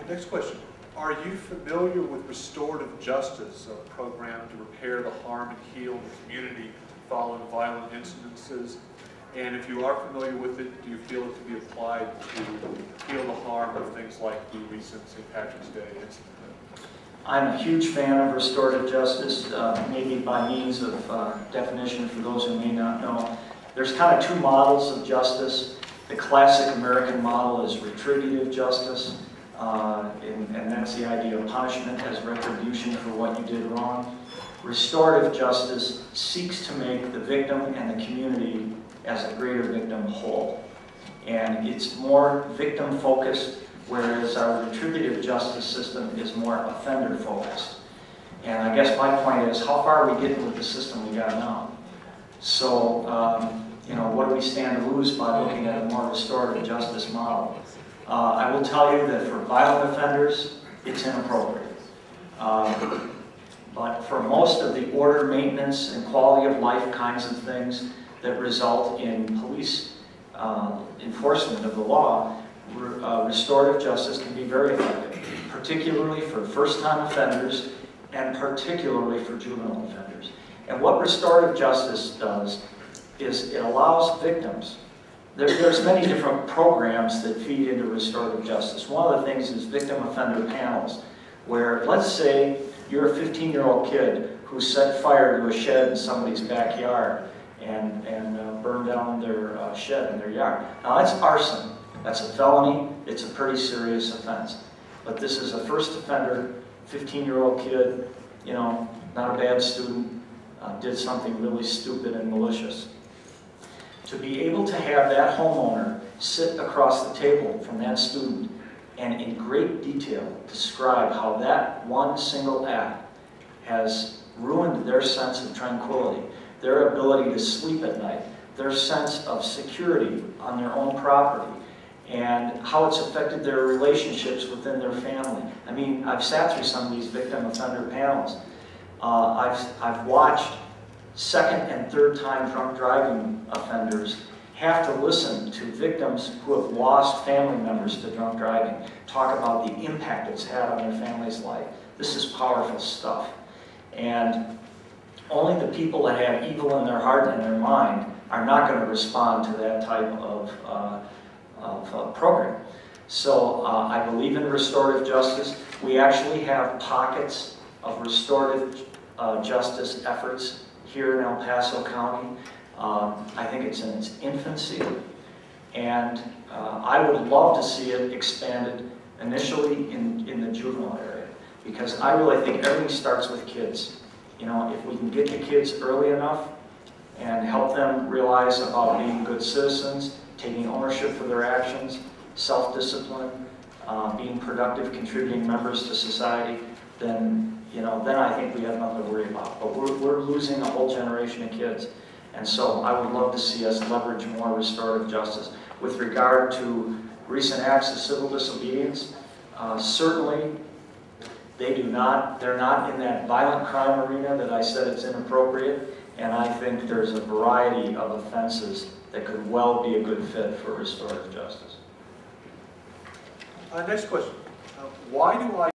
Next question. Are you familiar with restorative justice, a program to repair the harm and heal the community following violent incidences? And if you are familiar with it, do you feel it can be applied to heal the harm of things like the recent St. Patrick's Day incident? I'm a huge fan of restorative justice, maybe by means of definition for those who may not know. There's kind of two models of justice. The classic American model is retributive justice, and that's the idea of punishment as retribution for what you did wrong. Restorative justice seeks to make the victim and the community as a greater victim whole. And it's more victim-focused, whereas our retributive justice system is more offender-focused. And I guess my point is, how far are we getting with the system we got now? So, what do we stand to lose by looking at a more restorative justice model? I will tell you that for violent offenders, it's inappropriate. But for most of the order, maintenance, and quality of life kinds of things that result in police enforcement of the law, restorative justice can be very effective, particularly for first-time offenders and particularly for juvenile offenders. And what restorative justice does is it allows victims. There's many different programs that feed into restorative justice. One of the things is victim offender panels, where let's say you're a 15-year-old kid who set fire to a shed in somebody's backyard and burned down their shed in their yard. Now that's arson. That's a felony. It's a pretty serious offense. But this is a first offender, 15-year-old kid, not a bad student, did something really stupid and malicious. To be able to have that homeowner sit across the table from that student and in great detail describe how that one single act has ruined their sense of tranquility, their ability to sleep at night, their sense of security on their own property, and how it's affected their relationships within their family. I mean, I've sat through some of these victim offender panels. I've watched second and third time drunk driving offenders have to listen to victims who have lost family members to drunk driving talk about the impact it's had on their family's life. This is powerful stuff. And only the people that have evil in their heart and their mind are not going to respond to that type of program. So I believe in restorative justice. We actually have pockets of restorative justice efforts here in El Paso County. I think it's in its infancy, and I would love to see it expanded initially in the juvenile area, because I really think everything starts with kids. If we can get to kids early enough and help them realize about being good citizens, taking ownership for their actions, self-discipline, being productive, contributing members to society, then I think we have nothing to worry about. But we're losing a whole generation of kids. And so I would love to see us leverage more restorative justice. With regard to recent acts of civil disobedience, certainly they're not in that violent crime arena that I said it's inappropriate, and I think there's a variety of offenses that could well be a good fit for restorative justice. Next question. Why do I